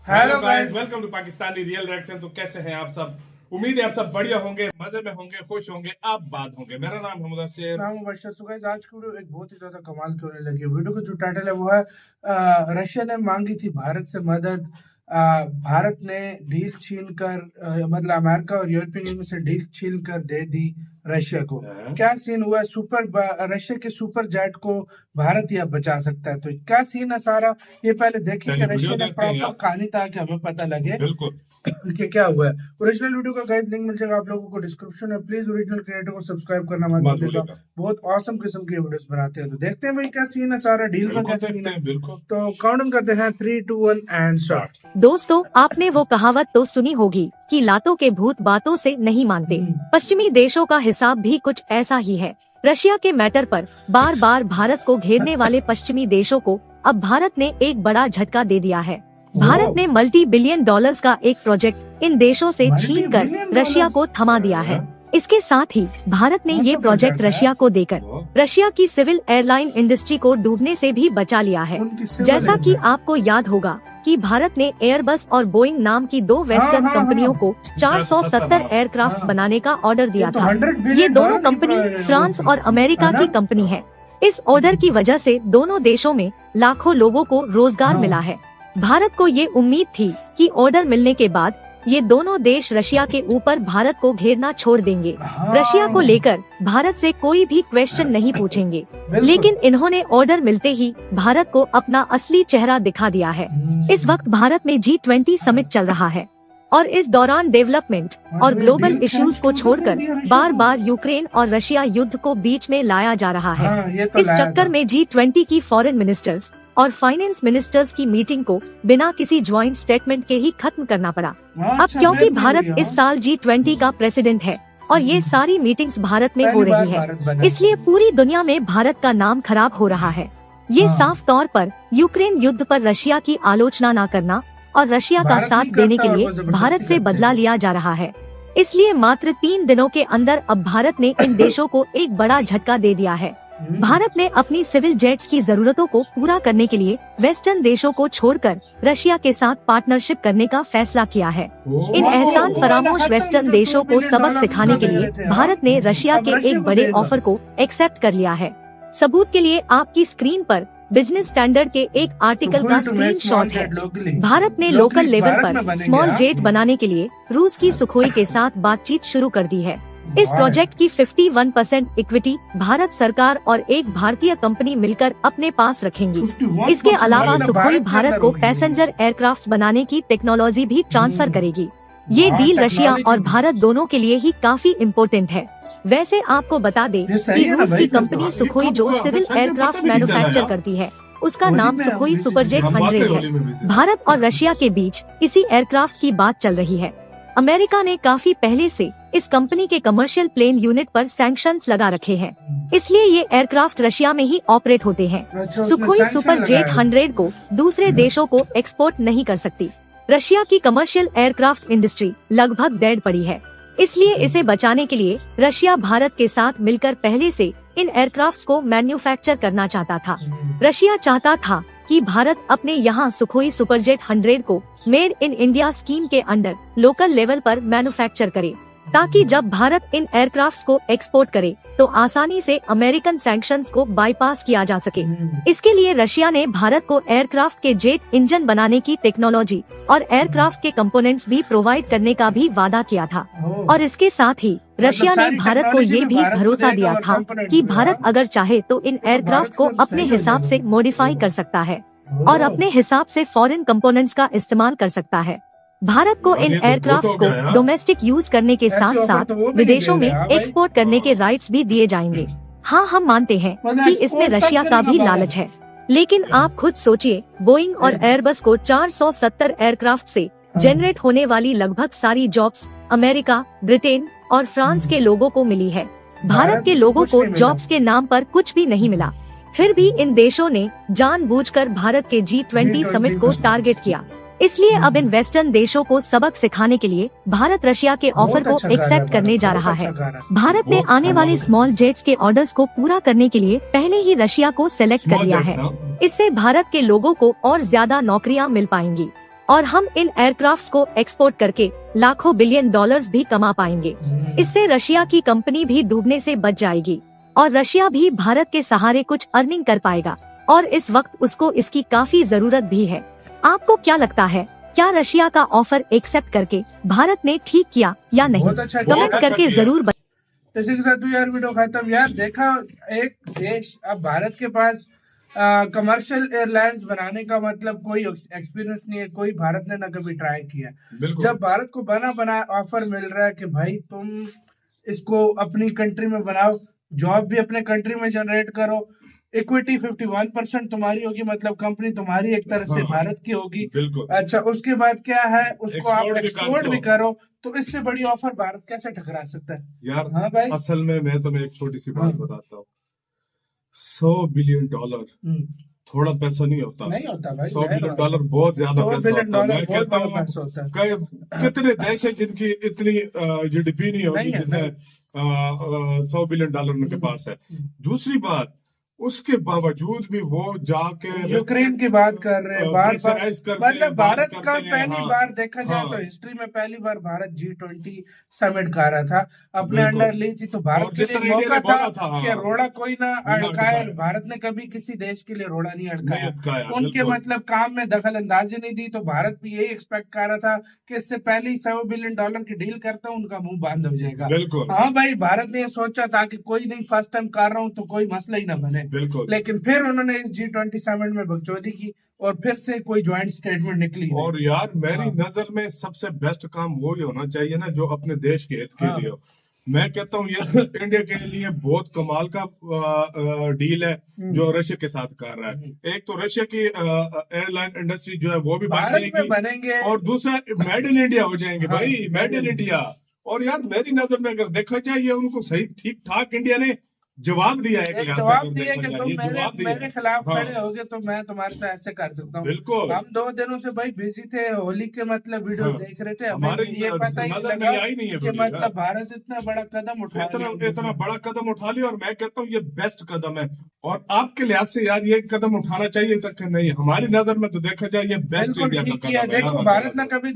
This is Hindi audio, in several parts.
Hello guys, welcome to Pakistani real reaction. तो कैसे हैं आप सब? उम्मीद है आप सब बढ़िया होंगे, मजे में होंगे, खुश होंगे, आप बात होंगे। मेरा नाम है मुदस्सिर। नाम मुबशर। सो गाइस, आज की वीडियो एक बहुत ही ज्यादा कमाल की होने लगी है। वीडियो का जो टाइटल है वो है रशिया ने मांगी थी भारत से मदद। भारत ने डील छीन कर मतलब अमेरिका और यूरोपियन यूनियन से डील छीन कर दे दी रशिया को। क्या सीन हुआ? रशिया के सुपर जेट को भारत ही अब बचा सकता है। तो क्या सीन है सारा, ये पहले देखिए कि रशिया ने प्रॉपर कहानी ताकि हमें पता लगे कि क्या हुआ है। ओरिजिनल वीडियो का गाइस लिंक मिल जाएगा आप लोगों को डिस्क्रिप्शन में। प्लीज ओरिजिनल क्रिएटर को सब्सक्राइब करना मत भूलिएगा, बहुत ऑसम किस्म की वीडियोस बनाते हैं। तो देखते हैं भाई क्या सीन है सारा, डील का क्या सीन है। तो काउंट करते हैं 3, 2, 1 एंड स्टार्ट। दोस्तों, आपने वो कहावत तो सुनी होगी कि लातों के भूत बातों से नहीं मानते। पश्चिमी देशों का हिसाब भी कुछ ऐसा ही है। रशिया के मैटर पर बार बार भारत को घेरने वाले पश्चिमी देशों को अब भारत ने एक बड़ा झटका दे दिया है। भारत ने मल्टी बिलियन डॉलर्स का एक प्रोजेक्ट इन देशों से छीन कर रशिया को थमा दिया है। इसके साथ ही भारत ने ये प्रोजेक्ट रशिया को देकर रशिया की सिविल एयरलाइन इंडस्ट्री को डूबने से भी बचा लिया है। जैसा कि आपको याद होगा कि भारत ने एयरबस और बोइंग नाम की दो वेस्टर्न कंपनियों को 470 एयरक्राफ्ट बनाने का ऑर्डर दिया था। ये दोनों कंपनी फ्रांस और अमेरिका की कंपनी है। इस ऑर्डर की वजह से दोनों देशों में लाखों लोगों को रोजगार मिला है। भारत को ये उम्मीद थी कि ऑर्डर मिलने के बाद ये दोनों देश रशिया के ऊपर भारत को घेरना छोड़ देंगे। रशिया को लेकर भारत से कोई भी क्वेश्चन नहीं पूछेंगे। लेकिन इन्होंने ऑर्डर मिलते ही भारत को अपना असली चेहरा दिखा दिया है। इस वक्त भारत में G20 समिट चल रहा है और इस दौरान डेवलपमेंट और ग्लोबल इश्यूज को छोड़कर बार बार यूक्रेन और रशिया युद्ध को बीच में लाया जा रहा है। इस चक्कर में G20 की फॉरेन मिनिस्टर्स और फाइनेंस मिनिस्टर्स की मीटिंग को बिना किसी ज्वाइंट स्टेटमेंट के ही खत्म करना पड़ा। अब क्योंकि भारत इस साल G20 का प्रेसिडेंट है और ये सारी मीटिंग्स भारत में हो रही है, इसलिए पूरी दुनिया में भारत का नाम खराब हो रहा है। ये साफ तौर पर यूक्रेन युद्ध पर रशिया की आलोचना न करना और रशिया का साथ देने के लिए भारत से बदला लिया जा रहा है। इसलिए मात्र 3 दिनों के अंदर अब भारत ने इन देशों को एक बड़ा झटका दे दिया है। भारत ने अपनी सिविल जेट्स की जरूरतों को पूरा करने के लिए वेस्टर्न देशों को छोड़कर रशिया के साथ पार्टनरशिप करने का फैसला किया है। इन एहसान फरामोश वेस्टर्न देशों को सबक सिखाने के लिए भारत ने रशिया के एक बड़े ऑफर को एक्सेप्ट कर लिया है। सबूत के लिए आपकी स्क्रीन पर बिजनेस स्टैंडर्ड के एक आर्टिकल का स्क्रीनशॉट है। भारत ने लोकल लेवल पर स्मॉल जेट बनाने के लिए रूस की सुखोई के साथ बातचीत शुरू कर दी है। इस प्रोजेक्ट की 51% इक्विटी भारत सरकार और एक भारतीय कंपनी मिलकर अपने पास रखेंगी। इसके अलावा सुखोई भारत को पैसेंजर एयरक्राफ्ट बनाने की टेक्नोलॉजी भी ट्रांसफर करेगी। ये डील रशिया और भारत दोनों के लिए ही काफी इम्पोर्टेंट है। वैसे आपको बता दें कि रूस की कंपनी सुखोई जो सिविल एयरक्राफ्ट मैन्युफैक्चर करती है, उसका नाम सुखोई सुपरजेट 100 है। भारत और रशिया के बीच इसी एयरक्राफ्ट की बात चल रही है। अमेरिका ने काफी पहले से इस कंपनी के कमर्शियल प्लेन यूनिट पर सैंक्शंस लगा रखे हैं, इसलिए ये एयरक्राफ्ट रशिया में ही ऑपरेट होते हैं। सुखोई सुपरजेट 100 को दूसरे देशों को एक्सपोर्ट नहीं कर सकती। रशिया की कमर्शियल एयरक्राफ्ट इंडस्ट्री लगभग डेड पड़ी है, इसलिए इसे बचाने के लिए रशिया भारत के साथ मिलकर पहले से इन एयरक्राफ्ट्स को मैन्युफैक्चर करना चाहता था। रशिया चाहता था कि भारत अपने यहाँ सुखोई सुपरजेट 100 को मेड इन इंडिया स्कीम के अंडर लोकल लेवल पर मैन्युफैक्चर करे, ताकि जब भारत इन एयरक्राफ्ट्स को एक्सपोर्ट करे तो आसानी से अमेरिकन सैंक्शंस को बाईपास किया जा सके। इसके लिए रशिया ने भारत को एयरक्राफ्ट के जेट इंजन बनाने की टेक्नोलॉजी और एयरक्राफ्ट के कंपोनेंट्स भी प्रोवाइड करने का भी वादा किया था। और इसके साथ ही रशिया ने भारत को ये भी भरोसा दिया था कि भारत अगर चाहे तो इन एयरक्राफ्ट को अपने हिसाब से मॉडिफाई कर सकता है और अपने हिसाब से फॉरेन कंपोनेंट्स का इस्तेमाल कर सकता है। भारत को इन एयरक्राफ्ट्स को डोमेस्टिक यूज करने के साथ साथ विदेशों में एक्सपोर्ट करने के राइट्स भी दिए जाएंगे। हाँ, हम मानते हैं कि इसमें रशिया का भी लालच है, लेकिन आप खुद सोचिए, बोइंग और एयरबस को 470 एयरक्राफ्ट से जनरेट होने वाली लगभग सारी जॉब्स अमेरिका, ब्रिटेन और फ्रांस के लोगों को मिली है। भारत के लोगों को जॉब्स के नाम पर कुछ भी नहीं मिला। फिर भी इन देशों ने जानबूझकर भारत के G20 समिट को टारगेट किया। इसलिए अब इन वेस्टर्न देशों को सबक सिखाने के लिए भारत रशिया के ऑफर को एक्सेप्ट करने जा रहा है। भारत ने आने वाले स्मॉल जेट्स के ऑर्डर्स को पूरा करने के लिए पहले ही रशिया को सेलेक्ट कर लिया है। इससे भारत के लोगों को और ज्यादा नौकरियां मिल पाएंगी। और हम इन एयरक्राफ्ट्स को एक्सपोर्ट करके लाखों बिलियन डॉलर्स भी कमा पाएंगे। इससे रशिया की कंपनी भी डूबने से बच जाएगी और रशिया भी भारत के सहारे कुछ अर्निंग कर पाएगा और इस वक्त उसको इसकी काफी जरूरत भी है। आपको क्या लगता है, क्या रशिया का ऑफर एक्सेप्ट करके भारत ने ठीक किया या नहीं? बहुत अच्छा कमेंट करके जरूर इसी के साथ तो यार वीडियो खत्म। यार देखा, एक देश, अब भारत के पास कमर्शियल एयरलाइंस बनाने का मतलब कोई एक्सपीरियंस नहीं है, कोई भारत ने ना कभी ट्राई किया। जब भारत को बना ऑफर मिल रहा है कि भाई तुम इसको अपनी कंट्री में बनाओ, जॉब भी अपने कंट्री में जनरेट करो, इक्विटी 51% तुम्हारी होगी, मतलब कंपनी तुम्हारी एक तरह से भारत की होगी। अच्छा, उसके बाद क्या है, उसको आप एक्सपोर्ट भी करो, तो इससे बड़ी ऑफर भारत कैसे ठकरा सकता है यार? हाँ भाई, असल में मैं तुम्हें एक छोटी सी बात बताता हूँ। $100 बिलियन थोड़ा पैसा नहीं होता। नहीं होता भाई, $100 बिलियन बहुत ज्यादा पैसा होता है। मैं कहता हूँ कितने देश है जिनकी इतनी जीडीपी नहीं होती जितने $100 बिलियन उनके पास है। दूसरी बात, उसके बावजूद भी वो जाके यूक्रेन की बात कर रहे हैं बार बार, मतलब भारत का पहली बार देखा जाए तो हिस्ट्री में पहली बार भारत G20 समिट कर रहा था, अपने अंडर ली थी, तो भारत के लिए मौका था कि रोड़ा कोई ना अड़काए। भारत ने कभी किसी देश के लिए रोड़ा नहीं अड़काया, उनके मतलब काम में दखल अंदाजी नहीं दी। तो भारत भी यही एक्सपेक्ट कर रहा था कि इससे पहले ही $100 बिलियन की डील करता हूँ, उनका मुंह बंद हो जाएगा। हाँ भाई, भारत ने सोचा था कि कोई नहीं, फर्स्ट टाइम कर रहा हूँ तो कोई मसला ही ना बने, लेकिन फिर उन्होंने इस G20 समिट में बकचोदी की और फिर से कोई ज्वाइंट स्टेटमेंट निकली। और यार मेरी नजर में सबसे बेस्ट काम वो ही होना चाहिए ना जो अपने देश के हित के लिए हो। मैं कहता हूँ ये इंडिया के लिए बहुत कमाल का डील है जो रशिया के साथ कर रहा है। एक तो रशिया की एयरलाइन इंडस्ट्री जो है वो भी भारत में बनेंगे, और दूसरा मेड इन इंडिया हो जाएंगे भाई, मेड इन इंडिया। और यार मेरी नजर में अगर देखा जाए ये उनको सही ठीक ठाक इंडिया ने जवाब दिया है कि जवाब दिया कि तुम मेरे खिलाफ खड़े होगे तो मैं तुम्हारे साथ ऐसे कर सकता हूँ। बिल्कुल, हम 2 दिनों से भाई बिजी थे, होली के मतलब वीडियो देख रहे थे, हमें ये पता ही लगा कि मतलब भारत इतना बड़ा कदम उठा इतना बड़ा कदम उठा लिया। और मैं कहता हूँ ये बेस्ट कदम है और आपके लिहाज से यार ये कदम उठाना चाहिए तक नहीं, हमारी नजर में तो देखा जाए ये बेस्ट इंडिया का कदम है। देखो, भारत ने अभी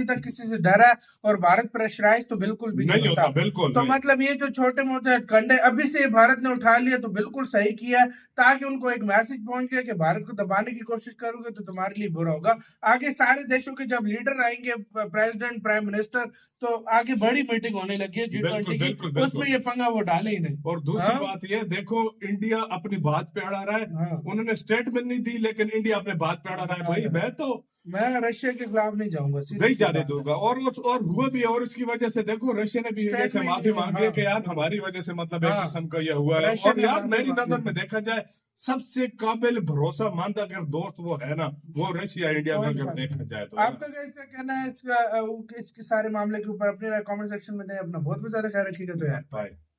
तक किसी से डरा और भारत प्रेशराइज तो बिल्कुल भी नहीं होता। बिल्कुल, तो मतलब ये जो छोटे मोटे कंडे अभी से भारत ने उठा लिया तो बिल्कुल सही किया, ताकि उनको एक मैसेज पहुंच गया कि भारत को दबाने की कोशिश करोगे तो तुम्हारे लिए बुरा होगा। आगे सारे देशों के जब लीडर आएंगे, प्रेसिडेंट, प्राइम मिनिस्टर, तो आगे बड़ी मीटिंग होने लगी है G20 की, उसमें ये पंगा वो डाले ही नहीं। और दूसरी बात ये देखो, इंडिया अपनी बात पे अड़ा रहा है। उन्होंने स्टेटमेंट नहीं दी लेकिन इंडिया अपने बात पे अड़ा रहा है। भाई मैं रशिया के खिलाफ नहीं जाऊंगा, नहीं जाने दूंगा। और हुआ भी, और इसकी वजह से देखो रशिया ने भी इंडिया से माफी मांगी है कि यार हमारी वजह से मतलब एक किस्म का ये हुआ है। और यार मेरी नजर में देखा जाए सबसे काबिल भरोसामंद अगर दोस्त वो है ना, वो रशिया इंडिया में अगर देखा जाए तो। आपका क्या कहना है इसके सारे मामले के ऊपर? अपने कमेंट सेक्शन में दें। अपना बहुत ज्यादा ख्याल रखिएगा। तो यार बाय।